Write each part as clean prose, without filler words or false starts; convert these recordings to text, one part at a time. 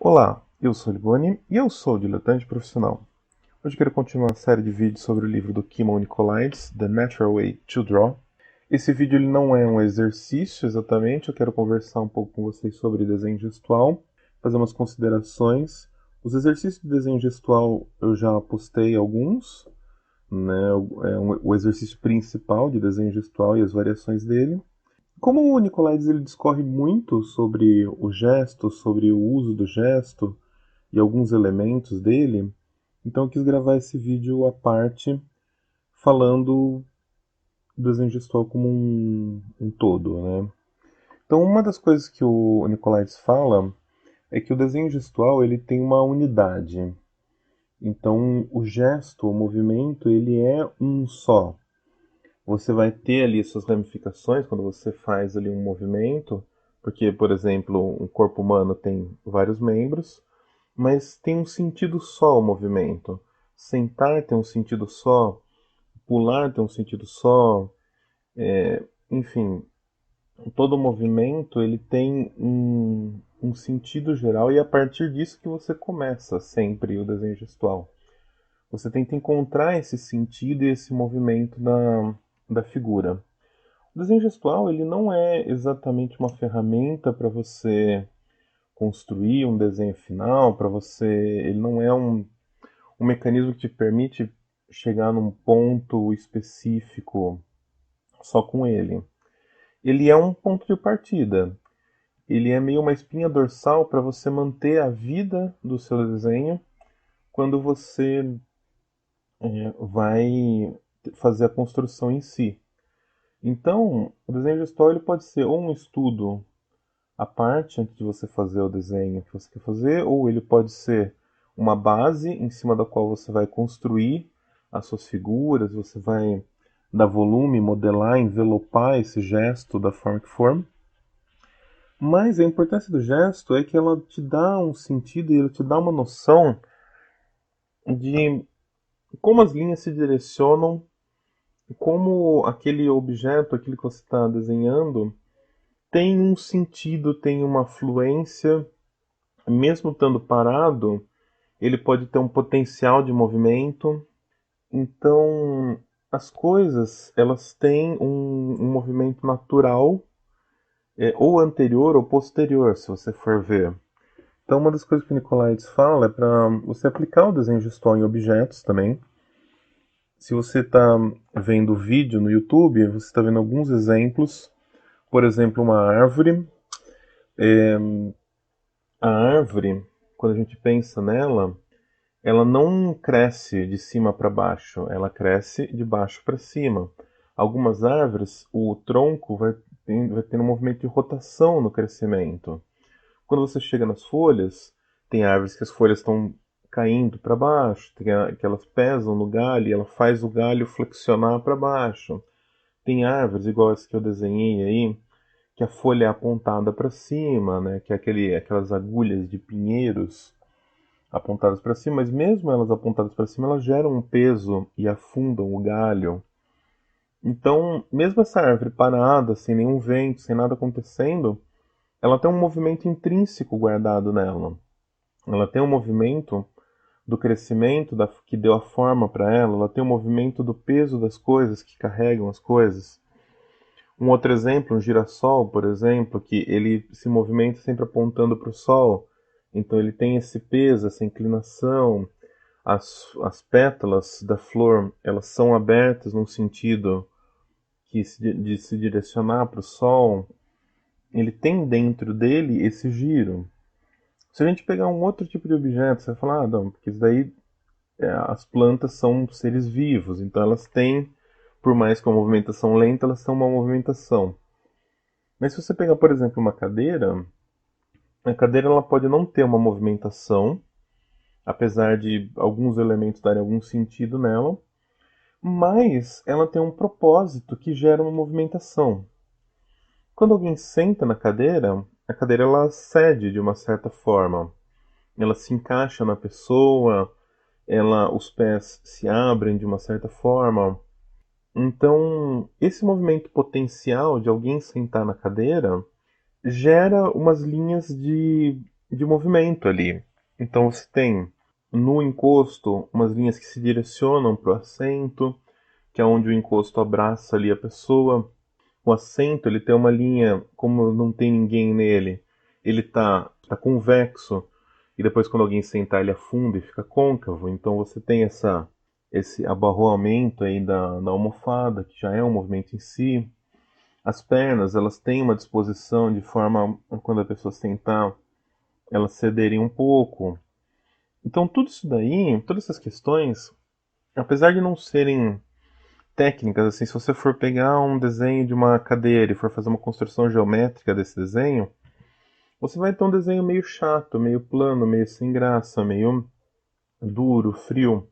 Olá, eu sou o Liboni e eu sou o diletante profissional. Hoje quero continuar a série de vídeos sobre o livro do Kimon Nicolaides, The Natural Way to Draw. Esse vídeo ele não é um exercício exatamente, eu quero conversar um pouco com vocês sobre desenho gestual, fazer umas considerações. Os exercícios de desenho gestual eu já postei alguns, né? O exercício principal de desenho gestual e as variações dele. Como o Nicolaides ele discorre muito sobre o gesto, sobre o uso do gesto e alguns elementos dele, então eu quis gravar esse vídeo à parte falando do desenho gestual como um todo, né? Então uma das coisas que o Nicolaides fala é que o desenho gestual ele tem uma unidade. Então o gesto, o movimento, ele é um só. Você vai ter ali suas ramificações quando você faz ali um movimento, porque, por exemplo, um corpo humano tem vários membros, mas tem um sentido só o movimento. Sentar tem um sentido só, pular tem um sentido só, enfim, todo movimento ele tem um sentido geral e é a partir disso que você começa sempre o desenho gestual. Você tenta encontrar esse sentido e esse movimento da figura. O desenho gestual ele não é exatamente uma ferramenta para você construir um desenho final, para você, ele não é um mecanismo que te permite chegar num ponto específico só com ele. Ele é um ponto de partida. Ele é meio uma espinha dorsal para você manter a vida do seu desenho quando você vai fazer a construção em si. Então, o desenho gestual ele pode ser ou um estudo à parte antes de você fazer o desenho que você quer fazer, ou ele pode ser uma base em cima da qual você vai construir as suas figuras, você vai dar volume, modelar, envelopar esse gesto da forma que for. Mas a importância do gesto é que ela te dá um sentido e ela te dá uma noção de como as linhas se direcionam, como aquele objeto, aquilo que você está desenhando, tem um sentido, tem uma fluência, mesmo estando parado, ele pode ter um potencial de movimento. Então, as coisas elas têm um movimento natural, ou anterior ou posterior, se você for ver. Então, uma das coisas que o Nicolaides fala é para você aplicar o desenho gestual em objetos também. Se você está vendo o vídeo no YouTube, você está vendo alguns exemplos. Por exemplo, uma árvore. A árvore, quando a gente pensa nela, ela não cresce de cima para baixo, ela cresce de baixo para cima. Algumas árvores, o tronco vai ter um movimento de rotação no crescimento. Quando você chega nas folhas, tem árvores que as folhas estão caindo para baixo, que elas pesam no galho e ela faz o galho flexionar para baixo. Tem árvores, igual essa que eu desenhei aí, que a folha é apontada para cima, né? Que é aquelas agulhas de pinheiros apontadas para cima, mas mesmo elas apontadas para cima, elas geram um peso e afundam o galho. Então, mesmo essa árvore parada, sem nenhum vento, sem nada acontecendo, ela tem um movimento intrínseco guardado nela. Ela tem um movimento do crescimento que deu a forma para ela, ela tem um movimento do peso das coisas que carregam as coisas. Um outro exemplo, um girassol, por exemplo, que ele se movimenta sempre apontando para o sol. Então ele tem esse peso, essa inclinação. As pétalas da flor, elas são abertas num sentido de se direcionar para o sol. Ele tem dentro dele esse giro. Se a gente pegar um outro tipo de objeto, você vai falar, ah, não, porque isso daí as plantas são seres vivos, então elas têm, por mais que uma movimentação lenta, elas são uma movimentação. Mas se você pegar, por exemplo, uma cadeira, a cadeira ela pode não ter uma movimentação, apesar de alguns elementos darem algum sentido nela, mas ela tem um propósito que gera uma movimentação. Quando alguém senta na cadeira, a cadeira ela cede de uma certa forma. Ela se encaixa na pessoa, os pés se abrem de uma certa forma. Então, esse movimento potencial de alguém sentar na cadeira gera umas linhas de movimento ali. Então você tem no encosto umas linhas que se direcionam para o assento, que é onde o encosto abraça ali a pessoa. O assento ele tem uma linha, como não tem ninguém nele, ele tá convexo, e depois quando alguém sentar ele afunda e fica côncavo. Então você tem esse abarroamento aí da almofada, que já é um movimento em si. As pernas, elas têm uma disposição de forma a quando a pessoa sentar, elas cederem um pouco. Então tudo isso daí, todas essas questões, apesar de não serem técnicas, assim, se você for pegar um desenho de uma cadeira e for fazer uma construção geométrica desse desenho, você vai ter um desenho meio chato, meio plano, meio sem graça, meio duro, frio.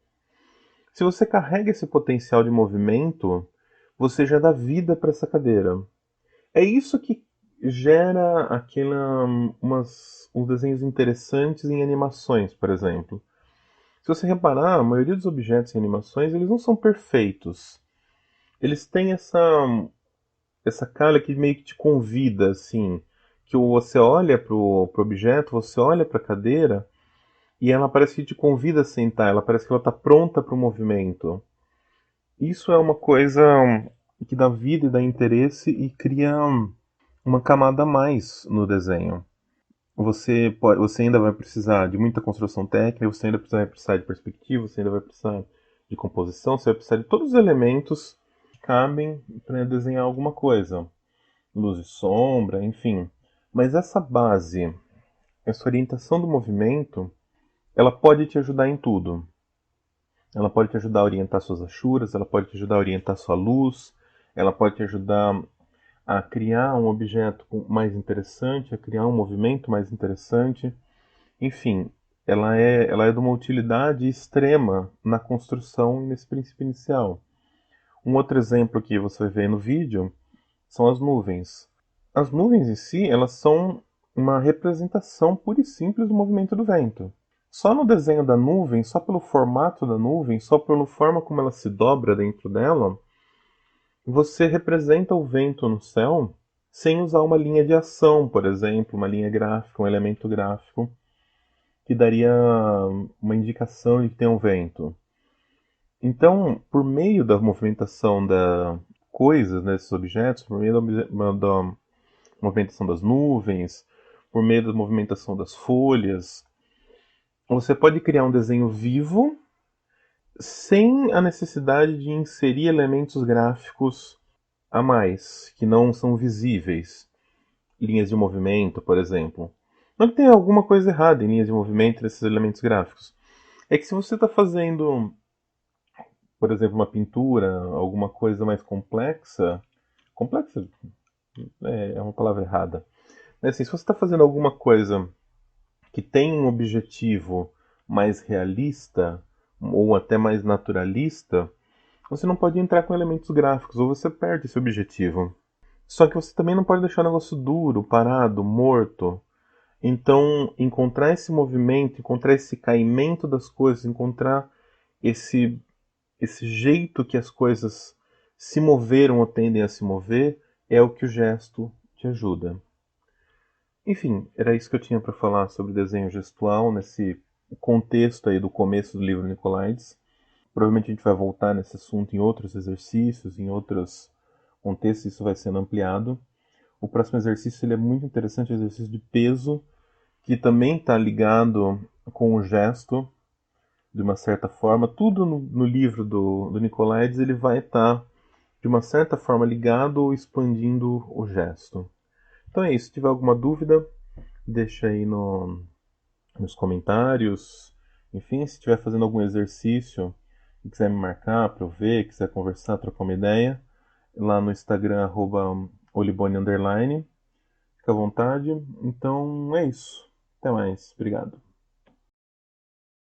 Se você carrega esse potencial de movimento, você já dá vida para essa cadeira. É isso que gera uns desenhos interessantes em animações, por exemplo. Se você reparar, a maioria dos objetos em animações, eles não são perfeitos. Eles têm essa cara que meio que te convida, assim, que você olha pro objeto, você olha para a cadeira e ela parece que te convida a sentar, ela parece que ela está pronta para o movimento. Isso é uma coisa que dá vida e dá interesse e cria uma camada a mais no desenho. Você ainda vai precisar de muita construção técnica, você ainda vai precisar de perspectiva, você ainda vai precisar de composição, você vai precisar de todos os elementos que cabem para desenhar alguma coisa. Luz e sombra, enfim. Mas essa base, essa orientação do movimento, ela pode te ajudar em tudo. Ela pode te ajudar a orientar suas achuras, ela pode te ajudar a orientar sua luz, ela pode te ajudar a criar um objeto mais interessante, a criar um movimento mais interessante. Enfim, ela é de uma utilidade extrema na construção e nesse princípio inicial. Um outro exemplo que você vai ver no vídeo são as nuvens. As nuvens em si, elas são uma representação pura e simples do movimento do vento. Só no desenho da nuvem, só pelo formato da nuvem, só pela forma como ela se dobra dentro dela, você representa o vento no céu sem usar uma linha de ação, por exemplo, uma linha gráfica, um elemento gráfico que daria uma indicação de que tem um vento. Então, por meio da movimentação da coisas, né, desses objetos, por meio da movimentação das nuvens, por meio da movimentação das folhas, você pode criar um desenho vivo sem a necessidade de inserir elementos gráficos a mais, que não são visíveis. Linhas de movimento, por exemplo. Não que tenha alguma coisa errada em linhas de movimento desses elementos gráficos. É que se você está fazendo, por exemplo, uma pintura, alguma coisa mais complexa, complexa é uma palavra errada, mas assim, se você está fazendo alguma coisa que tem um objetivo mais realista ou até mais naturalista, você não pode entrar com elementos gráficos ou você perde esse objetivo. Só que você também não pode deixar o negócio duro, parado, morto. Então, encontrar esse movimento, encontrar esse caimento das coisas, encontrar esse, esse jeito que as coisas se moveram ou tendem a se mover, é o que o gesto te ajuda. Enfim, era isso que eu tinha para falar sobre desenho gestual nesse contexto aí do começo do livro Nicolaides. Provavelmente a gente vai voltar nesse assunto em outros exercícios, em outros contextos, isso vai sendo ampliado. O próximo exercício ele é muito interessante, o exercício de peso, que também está ligado com o gesto, de uma certa forma. Tudo no livro do Nicolaides ele vai estar, de uma certa forma, ligado ou expandindo o gesto. Então é isso. Se tiver alguma dúvida, deixa aí nos comentários. Enfim, se estiver fazendo algum exercício e quiser me marcar para eu ver, quiser conversar, trocar uma ideia, lá no Instagram, @olibone_. Fica à vontade. Então é isso. Até mais. Obrigado.